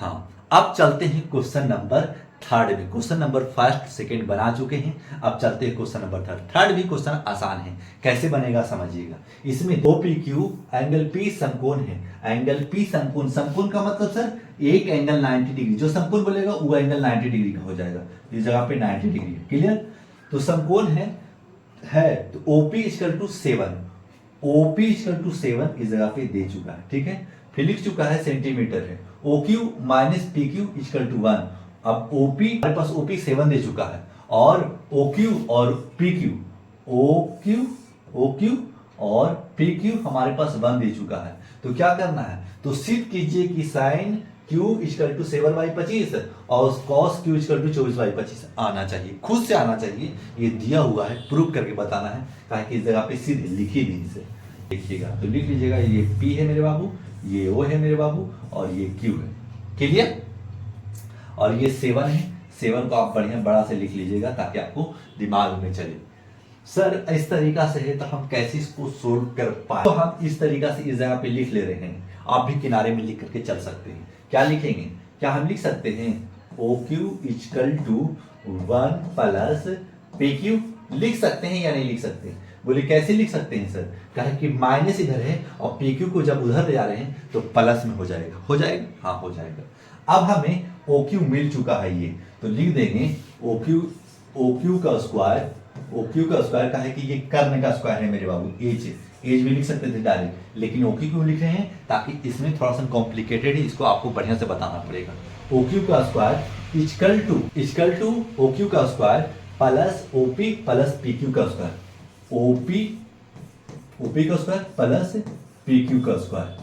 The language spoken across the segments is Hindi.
हाँ, अब चलते हैं क्वेश्चन नंबर थर्ड में। क्वेश्चन नंबर फर्स्ट सेकंड बना चुके हैं, अब चलते हैं क्वेश्चन नंबर थर्ड। थर्ड भी क्वेश्चन आसान है, कैसे बनेगा समझिएगा। इसमें दो पी क्यू एंगल पी समकोण है। एंगल पी समकोण, समकोण का मतलब सर एक एंगल 90 डिग्री, जो समकोण बोलेगा वो एंगल 90 डिग्री का हो जाएगा। इस जगह पे 90 डिग्री है, क्लियर। तो समकोण है तो OP equal to 7, OP equal to 7 इस जगह पे दे चुका है, ठीक है। फिर लिख चुका है सेंटीमीटर है। OQ minus PQ equal to 1। अब OP हमारे पास OP 7 दे चुका है और OQ और PQ, OQ और PQ हमारे पास 1 दे चुका है। तो क्या करना है, तो सिद्ध कीजिए कि साइन Q इक्वल टू 7/25 और कॉस Q इक्वल टू 24/25 आना चाहिए, खुद से आना चाहिए। ये दिया हुआ है, प्रूव करके बताना है, कहा कि इस जगह पे सीधे लिखी दी इसे। देखिएगा तो लिख लीजिएगा, ये P है मेरे बाबू, ये O है मेरे बाबू और ये Q है, क्लियर। और ये 7 है, 7 को आप बढ़िया बड़ा से लिख लीजिएगा ताकि आपको दिमाग में चले। सर इस तरीका से है तो हम कैसे इसको सोल्व कर पाए, तो हम इस तरीका से इस जगह पे लिख ले रहे हैं। आप भी किनारे में लिख करके चल सकते हैं। क्या लिखेंगे, क्या हम लिख सकते हैं OQ equal to 1 plus PQ, लिख सकते हैं या नहीं लिख सकते। बोले कैसे लिख सकते हैं सर, कहे कि माइनस इधर है और PQ को जब उधर ले जा रहे हैं तो प्लस में हो जाएगा, हो जाएगा, हाँ हो जाएगा। अब हमें OQ मिल चुका है ये, तो लिख देंगे OQ का स्क्वायर का है कि ये कर्ण का स्क्वायर है मेरे बाबू, एज भी लिख सकते थे डायरेक्ट, लेकिन OQ क्यों लिख रहे हैं, ताकि इसमें थोड़ा सा कॉम्प्लिकेटेड है, इसको आपको बढ़िया से बताना पड़ेगा। OQ का स्क्वायर इक्वल टू OQ का square plus OP plus PQ का स्क्वायर, OP का स्क्वायर प्लस PQ का स्क्वायर,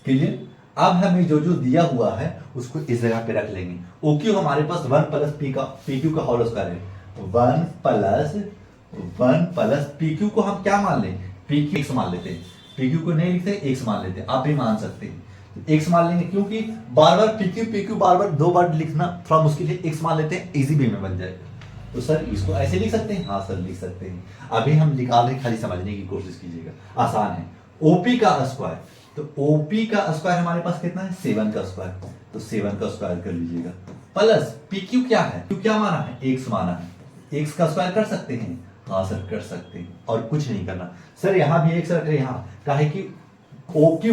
क्लियर। अब हमें जो जो दिया हुआ है उसको इस जगह पे रख लेंगे। OQ हमारे पास 1 प्लस PQ का होल स्क्वायर है, 1 प्लस PQ को हम क्या मान लें, PQ x मान लेते हैं। PQ को नहीं लिखते, x मान लेते हैं, आप भी मान सकते हैं। तो x मान लेंगे, क्योंकि बार बार PQ बार बार 2 बार लिखना थोड़ा मुश्किल है, x मान लेते हैं, इजी वे में बन जाएगा। तो सर इसको ऐसे लिख सकते हैं, हाँ सर लिख सकते हैं। अभी हम निकाल रहे, खाली समझने की कोशिश कीजिएगा, आसान है। OP का स्क्वायर, तो OP का स्क्वायर हमारे पास कितना है, 7 का स्क्वायर, तो 7 का स्क्वायर कर लीजिएगा। प्लस PQ क्या है, Q क्या माना है, x माना है, x का स्क्वायर कर सकते हैं, हाँ सर कर सकते हैं, और कुछ नहीं करना। सर यहाँ भी x रख रहे हैं, यहाँ काहे कि OQ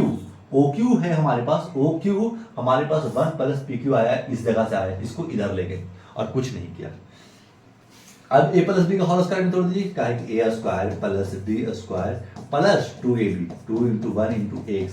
है हमारे पास, OQ हमारे पास 1 प्लस PQ आया, इस जगह से आया, इसको इधर ले गए और कुछ नहीं किया। अब a प्लस बी का होल स्क्वायर में तोड़ दीजिए, काहे कि a square plus b square plus 2ab, 2 into 1 into x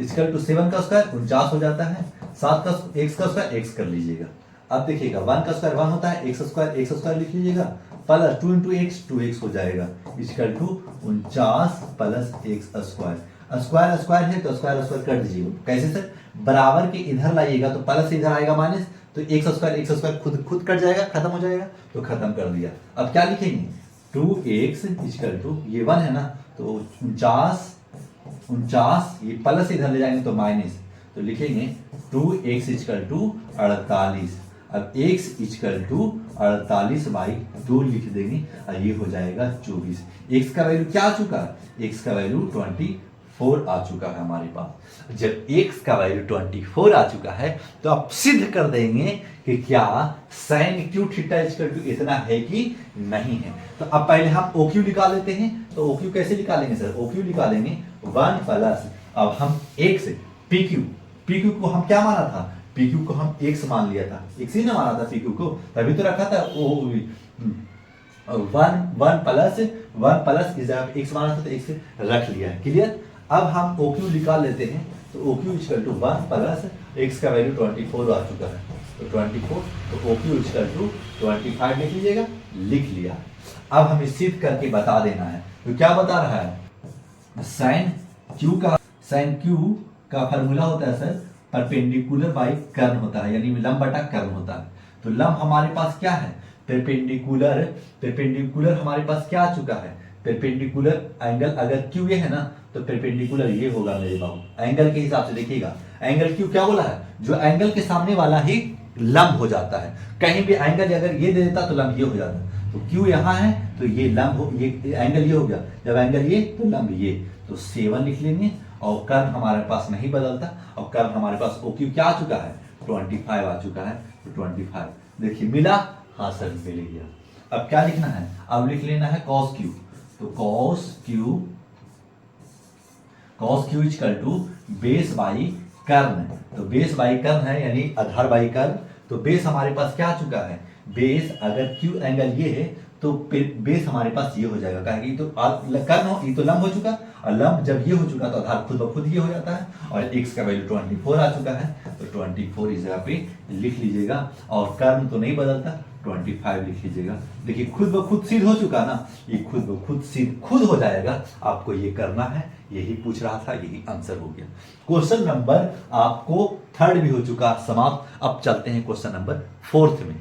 equal to 7 का स्क्वायर 49 हो जाता है, 7 का x का स्क्वायर x कर लीजिएगा। अब देखिएगा 1 का स्क्वायर 1 होता है, x स्क्वायर लिख लीजिएगा, प्लस 2 इंटू x 2x हो जाएगा, equal to 49 plus x square. Square है तो स्क्वायर कर दीजिएगा। कैसे सर, बराबर के इधर लाइएगा तो प्लस इधर आएगा माइनस, तो x स्क्वायर खुद कट जाएगा, खत्म हो जाएगा, तो खत्म कर दिया। अब क्या लिखेंगे, 2x इक्वल टू, ये 1 है ना, तो 49 ये प्लस इधर ले जाएंगे तो माइनस, तो लिखेंगे 2x इक्वल टू 48। अब x इक्वल टू 48/2 लिख देंगे और ये हो जाएगा 24। x का वैल्यू क्या आ चुका है, x का वैल्यू 24 आ चुका है हमारे पास। जब x का वैल्यू 24 आ चुका है तो आप सिद्ध कर देंगे कि क्या sin Q theta equal to इतना है कि नहीं है। तो अब पहले हम OQ निकाल लेते हैं। तो OQ कैसे निकालेंगे सर, OQ निकालेंगे 1 प्लस, अब हम x PQ को हम क्या माना था, PQ को हम x मान लिया था, x ही ना माना था PQ को, तभी तो रखा था 1 प्लस इस जगह पे x माना था तो x रख लिया है, क्लियर। अब हम OQ निकाल लेते हैं, तो OQ equal to 1 plus x का वैल्यू 24 आ चुका है, तो 24, तो OQ इक्वल टू 25 लिख लीजिएगा, लिख लिया। अब हमें सिद्ध करके बता देना है, तो क्या बता रहा है, साइन Q का फॉर्मूला होता है सर परपेंडिकुलर बाई कर्ण होता है, यानी लंब बटा कर्ण होता है। तो लंब हमारे पास क्या है, परपेंडिकुलर हमारे पास क्या आ चुका है, परपेंडिकुलर एंगल अगर Q ये है ना तो परपेंडिकुलर ये होगा मेरे बाबू। एंगल के हिसाब से देखिएगा, एंगल Q क्या बोला है, जो एंगल के सामने वाला ही लंब हो जाता है। कहीं भी एंगल अगर ये दे देता तो लंब ये हो जाता। तो Q यहाँ है तो ये लंब हो, ये एंगल ये हो गया, जब एंगल ये तो लंब ये, तो 7 लिख लेंगे और कर्ण हमारे पास नहीं बदलता, और कर्ण हमारे पास ओ क्यू क्या आ चुका है, 25 आ चुका है। तो 25 देखिए मिला, हाँ सर मिल गया। अब क्या लिखना है, अब लिख लेना है cos क्यू। तो cos Q equal to base by कर्ण। तो बेस बाई कर्ण है यानी आधार बाई कर्ण। तो बेस हमारे पास क्या आ चुका है, बेस अगर क्यू एंगल ये है तो बेस हमारे पास ये हो जाएगा, कहेंगे तो कर्ण हो, ये तो लंब हो चुका, और लंब जब ये हो चुका तो आधार खुद ब खुद ये हो जाता है, और x का वैल्यू 24 आ चुका है। तो 24 इस जगह पे लिख लीजिएगा, और कर्ण तो नहीं बदलता, 25 लिख लीजिएगा। देखिए खुद ब खुद सिद्ध हो चुका ना, ये खुद ब खुद सिद्ध खुद हो जाएगा। आपको ये करना है, यही पूछ रहा था, यही आंसर हो गया। क्वेश्चन नंबर आपको 3 भी हो चुका समाप्त। अब चलते हैं क्वेश्चन नंबर 4 में।